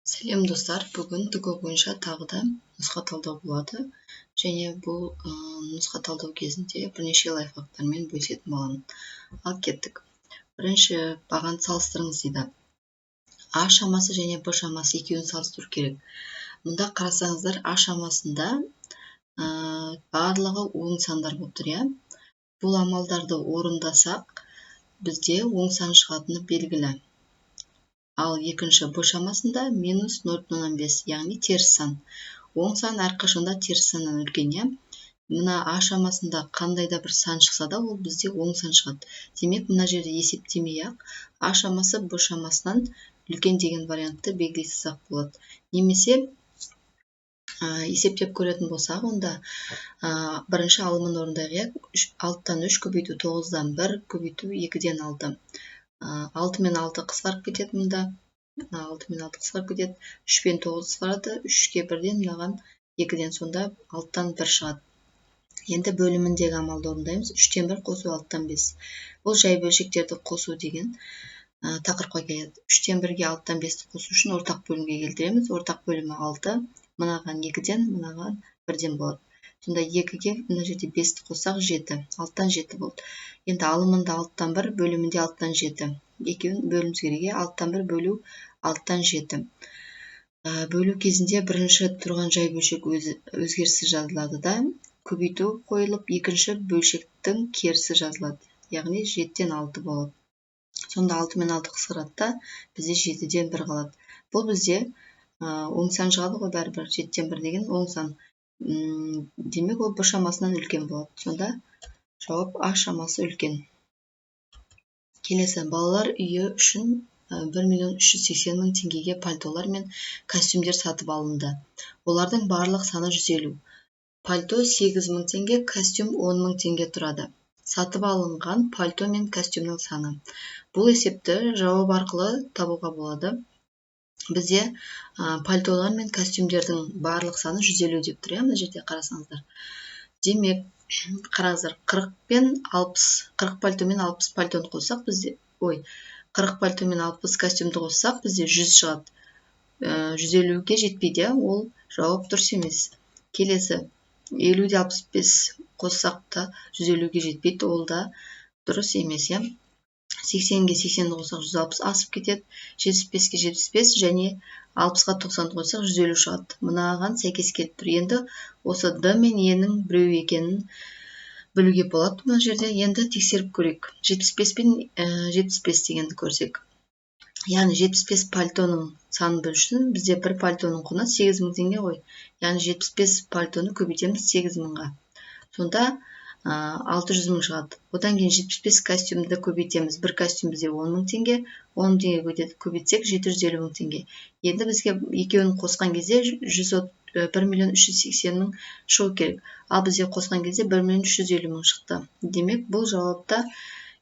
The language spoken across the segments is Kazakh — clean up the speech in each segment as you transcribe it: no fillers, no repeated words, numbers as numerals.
Сәлем достар, бүгін ТГ бойынша тағы да нұсқа талдау болады. Және бұл нұсқа талдау кезінде бірнеше лайфхактармен бөлісетін боламын. Ал кеттік. Бірінші бағаны салыстырыңыз дейді. А шамасы және Б шамасы екеуін салыстыру керек. Мұнда қарасаңыздар, А шамасында барлығы оң сандар болып тұр, иә? Бұл амалдарды орындасақ, бізде оң сан шығатыны белгілі. Ал екінші Б шамасында минус 0,5, яғни теріс сан. Оң сан әрқашанда теріс саннан үлкен, иә? Мына А шамасында қандай да бір сан шықса да, ол бізде оң сан шығады. Демек, мына жерде есептемей-ақ А шамасы Б шамасынан үлкен деген вариантты белгілесек болады. Немесе есептеп көретін болсақ, онда бірінші алымын орындайық. 6-тан 3 көбейту 9-дан 1 көбейту 2-ден 6. 6 мен 6 қысқарып кетеді мұнда. 6 мен 6 қысқарып кетеді. 3 пен 9 қысқарады. 3-ке 1-ден мынаған 2-ден, сонда 6-тан 1 шығады. Енді бөліміндегі амалды орындаймыз. 3-тен 1 қосу 6-тан 5. Бұл жай бөлшектерді қосу деген тақырыпқа келеді. 3-тен 1-ге 6-тан 5-ті қосу үшін ортақ бөлімге келтіреміз. Ортақ бөлімі 6, мынаған 2-ден, мынаған 1-ден болады. Сонда 2-ге мына жерде 5-ті қоссақ 7, 6-тан 7 болды. Енді алымында 6-тан 1, бөлімінде 6-тан 7. Екеуін бөліміз керек. 6-тан 1 бөлу 6-тан 7. Бөлу кезінде бірінші тұрған жай бөлшек өзгерісі жазылады да, көбейту қойылып, екінші бөлшектің керісі жазылады. Яғни 7-ден 6 болады. Сонда 6 мен 6 қысқарады да, бізде 7-ден 1 қалады. Бұл бізде оң сан шығады ғой, бәрібір 7-ден 1 деген оң сан. Демек, ол Б шамасынан үлкен болады. Сонда жауап А шамасы үлкен. Келесі, балалар үйі үшін 1.380.000 теңгеге пальтолар мен костюмдер сатып алынды. Олардың барлық саны 150. Пальто 8.000 теңге, костюм 10.000 теңге тұрады. Сатып алынған пальто мен костюмның саны. Бұл есепті жауап арқылы табуға болады. Бізде пальтолар мен костюмдердің барлық саны 150 деп тұр, мына жерде қарасаңыздар. Демек, қараңыздар, 40 пальто мен 60 пальтоны қоссақ, бізде 40 пальто мен 60 костюмді қоссақ, бізде 100 шығады. 150-ге жетпейді, ол жауап дұрыс емес. Келесі, 50-де 65 қоссақ та 150-ге жетпейді, ол да дұрыс емес, иә? 80-ге 80-ді қоссақ 160 асып кетеді, 75-ге 75 және 60-ға 90-ды қоссақ 150 шығады. Мынаған сәйкес келіп тұр. Енді осы Д мен Е-нің біреу екенін білуге болады. Мына жерде енді тексеріп көрейік. 75 пен 75 дегенді көрсек. Яғни 75 пальтоның санын білу үшін бізде бір пальтоның құны 8.000 теңге ғой. Яғни 75 пальтоны көбейтеміз 8.000-ға. Сонда 600.000 шығады. Одан кейін 75 костюмді көбейтеміз. Бір костюм бізде 10.000 теңге, 10 теңге көбейтсек 750.000 теңге. Енді бізге екеуін қосқан кезде 1.380.000 шығу керек. Ал бізде қосқан кезде 1.350.000 шықты. Демек, бұл жауапта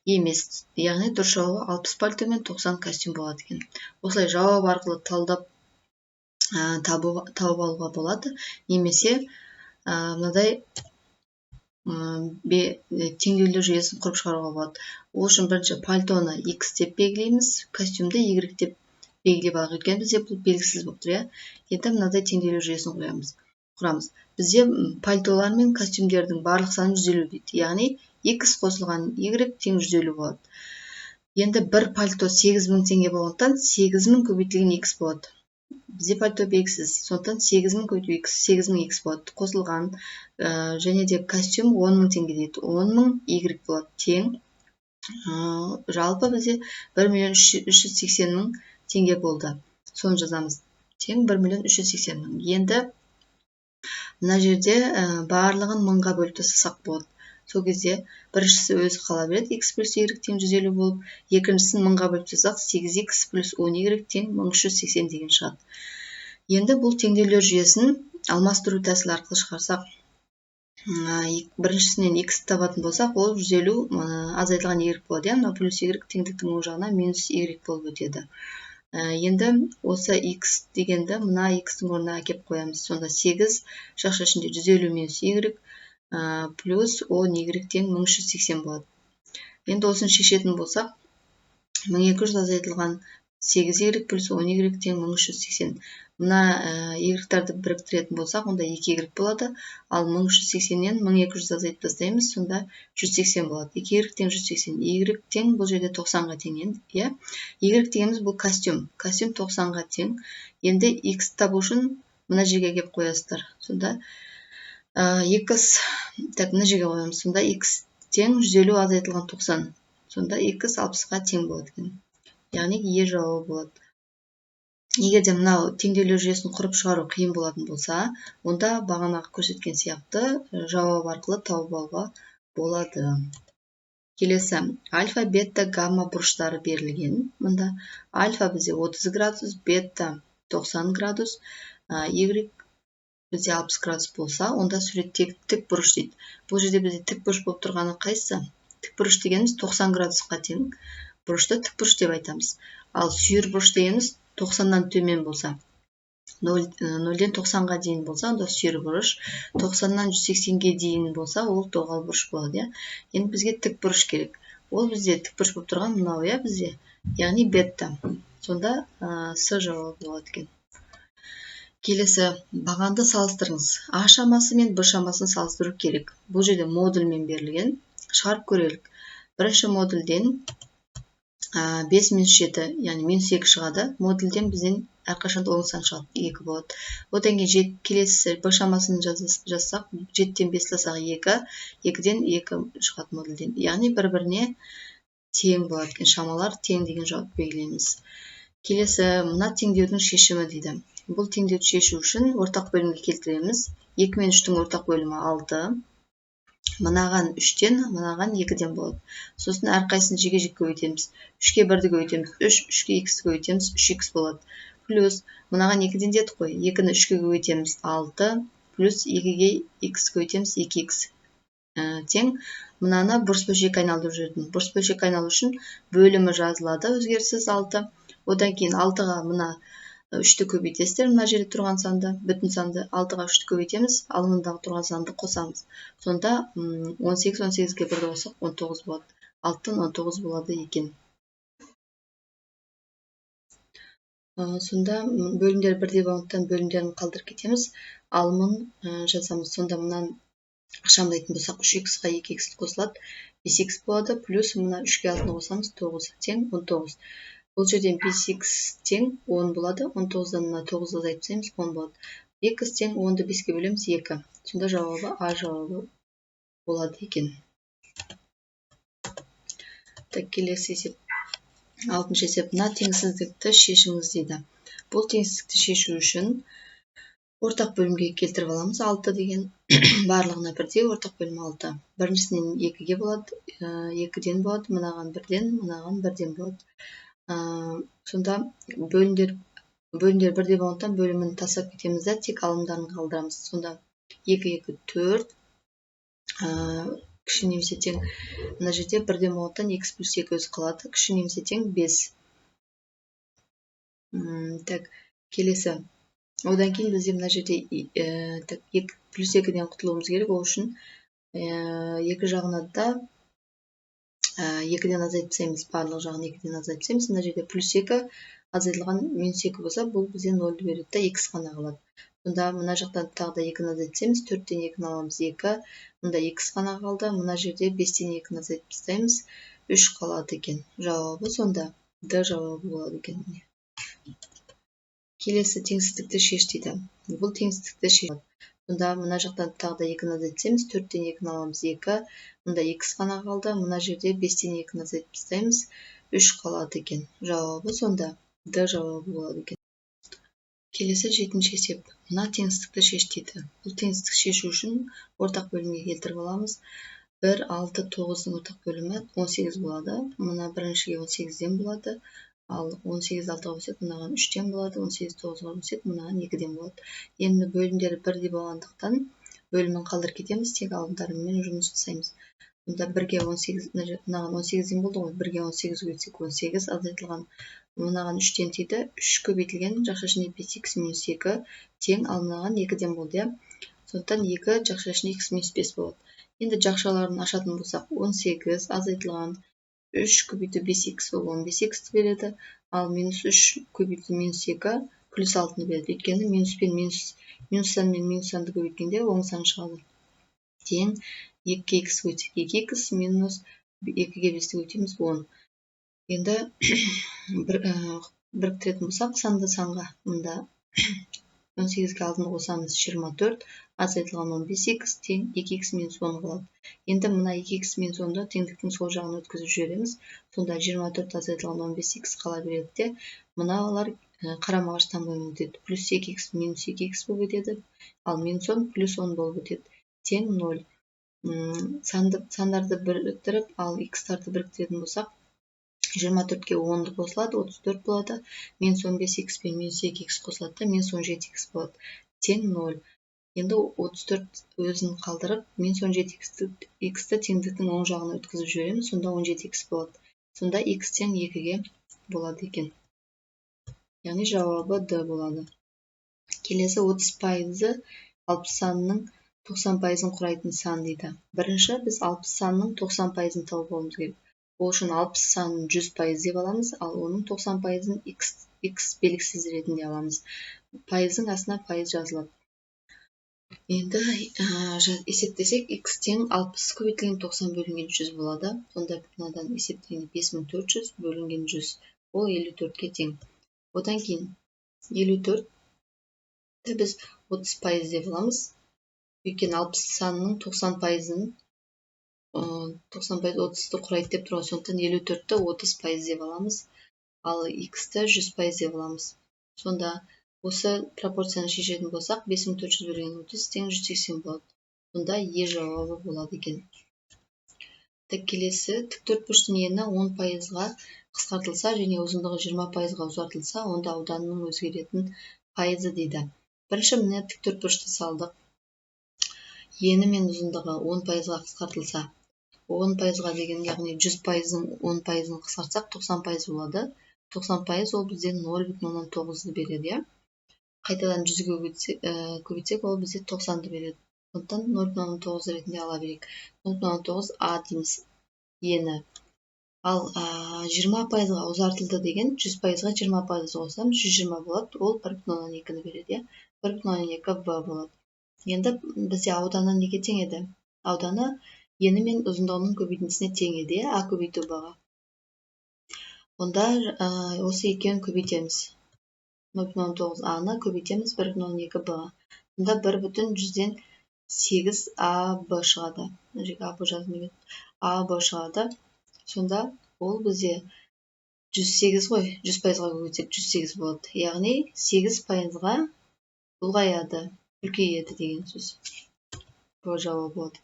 емес. Яғни дұрыс жауабы 60 пальто мен 90 костюм болады екен. Осылай жауап арқылы талдап тауып алуға болады. Немесе мынадай теңдеулер жүйесін құрып шығаруға болады. Ол үшін бірінші пальтоны X деп белгілейміз, костюмді Y деп белгілеп алайық. Өйткені бізде бұл белгісіз болып тұр. Енді мынадай теңдеулер жүйесін құрамыз. Бізде пальтолар мен костюмдердің барлық саны 150 дейді. Яғни X қосылған Y тең 150 болады. Енді бір пальто 8.000 теңге болғандықтан 8.000 көбейтілген X болады. Бізде пальто белгісіз, сондықтан 8.000 көбейту X, 8.000 X болады. Қосылған және де костюм 10.000 теңге дейді. 10.000 Y болады. Тең жалпы бізде 1.380.000 теңге болды. Соны жазамыз. Тең 1.380.000. Енді мына жерде барлығын 1000-ға бөліп тастасақ болады. Сол кезде біріншісі өзі қала береді, X плюс Y тең 150 болып, екіншісін 1000-ға бөліп тастасақ 8X плюс 10Y тең 1380 деген шығады. Енді бұл теңдеулер жүйесін алмастыру тәсілі арқылы шығарсақ, біріншісінен X табатын болсақ, ол 150 азайтылған Y болады. Мына плюс Y теңдіктің оң жағына минус Y болып өтеді. Енді осы X дегенді мына X-тің орнына әкеп қоямыз. Сонда 8 шақша ішінде 150 минус Y плюс 10Y тең 1380 болады. Енді осыны шешетін болсақ, 1200 азайтылған 8y плюс 10y тең 1380. Мына y-тарды біріктіретін болсақ, онда 2y болады, ал 1380-нен 1200 азайтып тастаймыз, сонда 180 болады. 2y тең 180, y тең бұл жерде 90-ға тең енді, y дегеніміз бұл костюм. Костюм 90-ға тең. Енді x табу үшін мына жерге келіп қоясыздар. Сонда x, мына жерге қоямыз. Сонда x тең 150 азайтылған 90. Сонда x 60-ға тең болады екен. Яғни е жауабы болады. Егер де мынау теңдеулер жүйесін құрып шығару қиын болатын болса, онда бағанағы көрсеткен сияқты жауап арқылы тауып алуға болады. Келесі, альфа, бета, гамма бұрыштары берілген. Мында альфа бізде 30 градус, бета 90 градус, y бізде 60 градус болса, онда суреттегі тік бұрыш дейді. Бұл жерде бізде тік бұрыш болып тұрғаны қайсы? Тік бұрыш дегеніміз 90 градусқа тең бұрышты тік бұрыш деп айтамыз. Ал сүйір бұрыш дегеніміз 90-нан төмен болса, 0-ден 90-ға дейін болса, онда сүйір бұрыш, 90-нан 180-ге дейін болса, ол доғал бұрыш болады. Енді бізге тік бұрыш керек. Ол бізде тік бұрыш болып тұрған мынау, бізде, яғни бета. Сонда С жауабы болады екен. Келесі, бағанды салыстырыңыз. А шамасы мен Б шамасын салыстыру керек. Бұл жерде модульмен берілген. Шығарып көрелік. Бірінші модульден 5 минус 7, яғни минус 2 шығады. Модульден бізден әрқашанда оң сан шығады, 2 болады. Одан кейін келесі Б шамасын жазсақ, 7-ден 5 тастасақ 2, 2-ден 2 шығады модульден. Яғни бір-біріне тең болады екен. Шамалар тең деген жауап белгілейміз. Келесі, мына теңдеудің шешімі дейді. Бұл теңдеуді шешу үшін ортақ бөлімге келтіреміз. 2 мен 3-тің ортақ бөлімі 6. Мынаған 3-тен, мынаған 2-ден болады. Сосын әрқайсысын жеке-жеке көбейтеміз. 3-ке 1-ді көбейтеміз, 3, 3-ке x-ті көбейтеміз, 3x болады. Плюс, мынаған 2-ден дедік қой, 2-ні 3-ке көбейтеміз, 6, плюс 2-ге x көбейтеміз, 2x. Тең, мынаны бұрыс бөлшекке айналдырып жүретін. Бұрыс бөлшекке айналу үшін бөлімі жазылады, өзгеріссіз 6. Одан кейін 6-ға мына 3-ті көбейтесіздер, мына жерде тұрған санды, бүтін санды 6-ға 3-ті көбейтеміз, ал мұндағы тұрған санды қосамыз. Сонда 18, 18-ге 1-ді қоссақ 19 болады. 6-тан 19 болады екен. Сонда бөлімдер бірдей болғандықтан бөлімдерін қалдырып кетеміз. Ал мұны жазамыз. Сонда мұнан ақшамдайтын болсақ 3x-ға 2x қосылады, 5x болады, плюс мұна 3-ге 6-ны қосамыз, 9 тең 19. Бұл жерден 5x тең 10 болады, 19-дан 9 азайтып тастаймыз, 10 болады. x тең 10-ды 5-ке бөлеміз 2. Сонда жауабы А жауабы болады екен. Келесі есеп. 6-шы есеп. Мына теңсіздікті шешіңіз дейді. Бұл теңсіздікті шешу үшін ортақ бөлімге келтіріп аламыз. 6 деген барлығына бірдей, ортақ бөлім 6. Біріншісінен 2-ге болады, 2-ден болады, мынаған 1-ден, мынаған 1-ден болады. Сонда бөлімдер бірдей болғандықтан бөлімін тастап кетеміз де, тек алымдарын қалдырамыз. Сонда 2, 2, 4, кіші немесе тең, мына жерде бірден болғандықтан x плюс 2 өзі қалады, кіші немесе тең 5. Келесі. Одан кейін бізде мына жерде 2 плюс 2-ден құтылуымыз керек, ол үшін екі жағына да 2-ден азайтып тастаймыз, барлық жағын 2-ден азайтып тастаймыз. Мына жерде плюс 2 азайтылған минус 2 болса, бұл бізде 0 береді да, x қана қалады. Сонда мына жақтан тағы да 2-ні азайтып тастаймыз, 4-тен 2-ні аламыз 2, мұнда x қана қалды, мына жерде 5-тен 2-ні азайтып тастаймыз, 3 қалады екен. Жауабы сонда D жауабы болады екен. Келесі теңсіздікті шеш дейді. Бұл теңсіздікті шеш. Мұнда мына жақтан тағы да 2-ні азайтып тастаймыз, 4-тен 2-ні аламыз 2, мұнда x қана қалды, мына жерде 5-тен 2-ні азайтып тастаймыз, 3 қалады екен. Жауабы сонда D жауабы болады екен. Келесі 7-ші есеп. Мына теңсіздікті шеш дейді. Бұл теңсіздікті шешу үшін ортақ бөлімге келтіріп аламыз. 1, 6, 9-ның ортақ бөлімі 18 болады. Мына біріншіге 18-ден болады. Ал 18 6-ға бөлсек, мынаған 3-тен болады, 18 9-ға бөлсек, мынаған 2-ден болады. Енді бөлімдері бірдей болғандықтан бөлімін қалдырып кетеміз, тек алымдарымен жұмыс жасаймыз. Мұнда 1-ге 18, мынаған 18-ден болды ғой, 1-ге 18 көбейтсек 18 азайтылған, мынаған 3-тен тиді, 3 көбейтілген жақша ішінде 5x минус 2 тең, ал мынаған 2-ден болды. Сондықтан 2 жақша ішінде x минус 5 болады. Енді жақшаларын ашатын болсақ, 18 азайтылған 3 көбейту 5х ол 15х береді. Ал минус 3 көбейту минус 2 плюс 6 береді. Өйткені минус сан мен минус санды көбейткенде оң сан шығады. Тең 2х көбейтсек 2х минус 2-ге 5-ті көбейтеміз 10. Енді біріктіретін болсақ санды санға, мұнда 18-ге алдын қосамыз 24, азайтылған 15х тең 2х минус 10 болады. Енді мына 2х минус 10-ды теңдіктің сол жағына өткізіп жібереміз. Сонда 24 азайтылған 15х қала береді де, мыналар қарама-қарсы болып өтеді. Плюс 2х минус 2х болып өтеді, ал минус 10 плюс 10 болып өтеді. Тең 0. Сандарды біріктіріп, ал х-тарды біріктіретін болсақ, 24-ке 10-ды қосылады, 34 болады. Минус 15х пен минус 2х қосылады да, минус 17х болады. Тең 0. Енді 34 өзін қалдырып, минус 17х-ті теңдіктің оң жағына өткізіп жібереміз, сонда 17х болады. Сонда х тең 2-ге болады екен. Яғни жауабы Д болады. Келесі 30% 60 санының 90%-ын құрайтын сан дейді. Бірінші біз 60 санның 90%-ын тауып алуымыз керек. Ол үшін 60 санын 100% деп аламыз, ал оның 90%-ын x белгісіз ретінде аламыз. Пайыздың астына пайыз жазылады. Енді есептесек, x тең 60 көбейтілген 90 бөлінген 100 болады. Сонда мынадан есептегенде 5400 бөлінген 100. Ол 54-ке тең. Одан кейін 54-ті біз 30% деп аламыз. Өйткені 60 санының 90%-ын 90% 30-ты құрайды деп тұрған, сондықтан 54-ті 30% деп аламыз, ал x-ті 100% деп аламыз. Сонда осы пропорцияны шешетін болсақ, 5400 бөлінген 30 тең 180 болады. Сонда Е жауабы болады екен. Келесі, тіктөртбұрыштың ені 10%-ға қысқартылса және ұзындығы 20%-ға ұзартылса, онда ауданның өзгеретін пайызы дейді. Бірінші міне тіктөртбұрышты салдық. Ені мен ұзындығы 10%-ға қысқартылса, 10%-ға деген, яғни 100%-ың 10%-ын қысқартсақ 90% болады. 90% ол бізден 0,9-ды береді. Қайтадан 100-ге көбейтсек, ол бізде 90-ды береді. Сондықтан 0,9 ретінде ала берейік. 0,9 А дейміз ені. Ал 20%-ға ұзартылды деген 100%-ға 20% қосамыз, 120 болады. Ол 1,2-ні береді. 1,2 Б болады. Енді бізде ауданы неге тең еді? Ауданы ені мен ұзындығының көбейтіндісіне тең еді, А көбейту Б-ға. Онда осы екеуін көбейтеміз. 0,9 А-ны көбейтеміз 1,2 Б-ға. Онда 1,100-ден 8 АБ шығады. АБ шығады. Сонда ол бізде 108 ғой, 100%-ға көбейтсек 108 болады. Яғни 8%-ға ұлғаяды, үлкейеді деген сөз. Бұл жауап болады.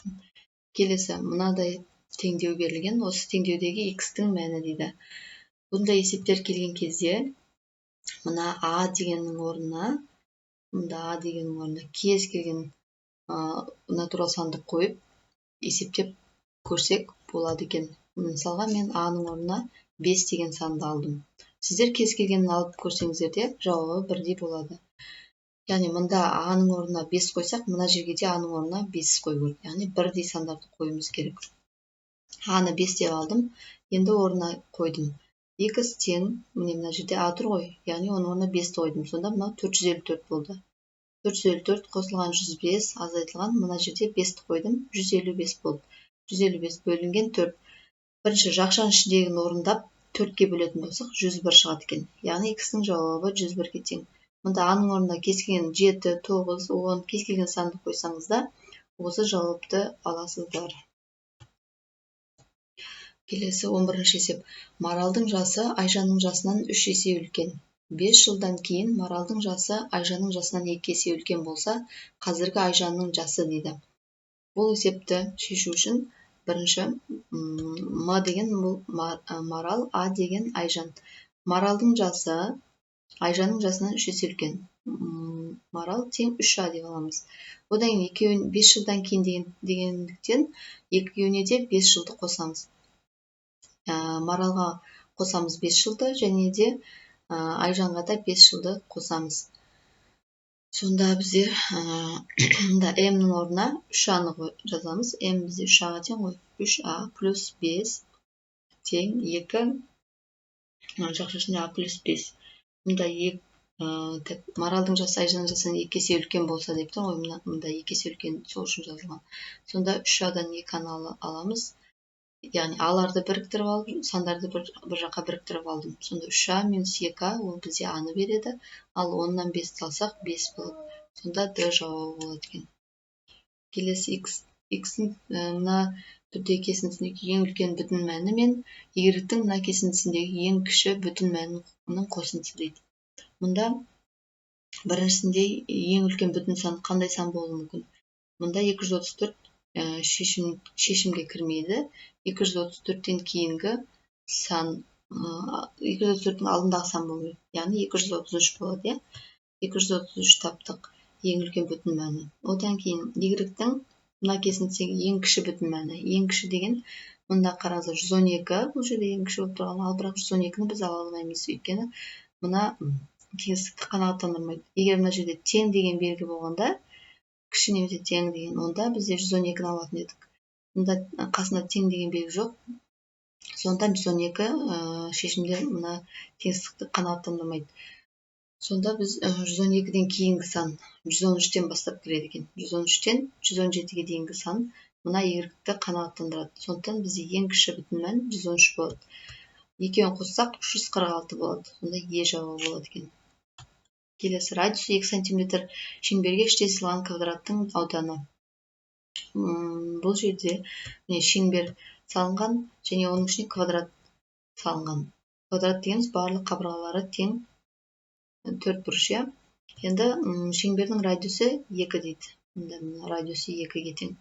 Келесі, мынадай теңдеу берілген. Осы теңдеудегі x-тің мәні дейді. Бұнда есептер келген кезде, мына А дегеннің орнына кез келген натурал санды қойып, есептеп көрсек болады екен. Мысалға, мен А-ның орнына 5 деген санды алдым. Сіздер кез келгенін алып көрсеңіздерде, жауабы бірдей болады. Яғни, мұнда А-ның орнына 5 қойсақ, мына жерге де А-ның орнына 5 қой көрді. Яғни, бірдей сандарды қойымыз керек. А-ны 5 деп алдым, енді орнына қойдым. X тең, міне мына жерде А тұр ғой, яғни оның орнына 5-ті қойдым. Сонда мына 454 болды. 454 қосылған 105 азайтылған, мына жерде 5-ті қойдым, 155 болды. 155 бөлінген 4. Бірінші жақшаның ішіндегін орындап 4-ке бөлетін болсақ, 101 шығады екен. Яғни, X-ның жауабы 101-ге тең. Мұнда А-ның орнына кез келген 7, 9, 10, кез келген санды қойсаңыз да, осы жауапты аласыздар. Келесі 11-ші есеп. Маралдың жасы Айжанның жасынан 3 есе үлкен. 5 жылдан кейін Маралдың жасы Айжанның жасынан 2 есе үлкен болса, қазіргі Айжанның жасы дейді. Бұл есепті шешу үшін бірінші М деген Марал, А деген Айжан. Маралдың жасы Айжанның жасынан 3 есе үлкен. Марал тең 3А деп аламыз. Одан кейін 5 жылдан кейін дегендіктен екеуіне де 5 жылды қосамыз. Маралға қосамыз 5 жылды, және де Айжанға да 5 жылды қосамыз. Сонда бізде М-нің орнына 3А-ны жазамыз. М бізде 3А-ға тең ғой. 3А плюс 5 тең 2 жақшашында а плюс 5. Мұнда маралдың жасы айжанның жасынан 2 есе үлкен болса деп тұр ғой, мұнда 2 есе үлкен, сол үшін жазылған. Сонда 3адан 2-аны аламыз. Яғни аларды біріктіріп алып, сандарды бір жаққа біріктіріп алдым. Сонда 3а минус 2а ол бізде аны береді, ал 10-нан 5 алсақ 5 болады. Сонда Д жауабы болады екен. Келесі x-ің мына түрде кесіндісіндегі ең үлкен бүтін мәні мен y-тің мына кесіндісіндегі ең кіші бүтін мәнінің қосындысы дейді. Мұнда біріншісінде ең үлкен бүтін сан қандай сан болуы мүмкін? Мұнда 234 шешімге кірмейді. 234-тен кейінгі сан 234-тің алдындағы сан болу керек. Яғни 233 болады, 233 таптық ең үлкен бүтін мәні. Одан кейін y-тің мына кесіндісіндегі ең кіші бүтін мәні. Ең кіші деген мұнда қараңыздар 112 бұл жерде ең кіші болып тұрған, ал бірақ 112-ні біз ала алмаймыз, өйткені мына кеңістікті қанағаттандырмайды. Егер мына жерде тең деген белгі болғанда, кіші немесе тең деген, онда бізде 112-ні алатын едік. Мұнда қасында тең деген белгі жоқ. Сонда 112 шешімде мына кеңістікті қанағаттандырмайды. Сонда біз 112-ден кейінгі сан 113-тен бастап келеді екен. 113-тен 117-ге дейінгі сан мына y-ті қанағаттандырады. Сондықтан бізде ең кіші бүтін мән 113 болады. Екеуін қоссақ 346 болады. Сонда Е жауабы болады екен. Келесі радиусы 2 см шеңберге іште сызылған квадраттың ауданы. Бұл жерде шеңбер салынған және оның ішіне квадрат салынған. Квадрат дегеніміз барлық қабырғалары тең 4 бұрыш. Енді шеңбердің радиусы 2 дейді. Радиусы 2-ге тең.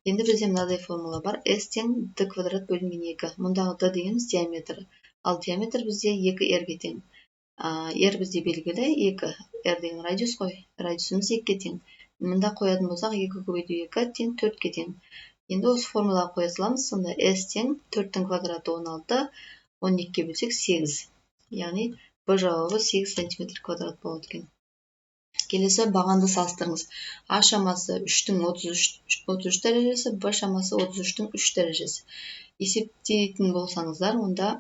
Енді бізде мынадай формула бар. S тең d квадрат бөлінген 2. Мұндағы d дегеніміз диаметр. Ал диаметр бізде 2r-ге тең. R бізде белгілі 2. R деген радиус қой. Радиусымыз 2-ге тең. Мұнда қоятын болсақ 2 көбейту 2 тең 4-ге тең. Енді осы формулаға қоя саламыз. Сонда S тең 4-тің квадраты 16, 12-ге бөлсек 8. Яғни Б жауабы 8 см квадрат болады екен. Келесі бағанды салыстырыңыз. А шамасы 3-тің 33 дәрежесі, Б шамасы 33-тің 3 дәрежесі. Есептейтін болсаңыздар, онда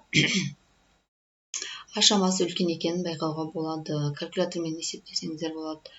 А шамасы үлкен екенін байқауға болады. Калькулятормен есептесеңіздер болады.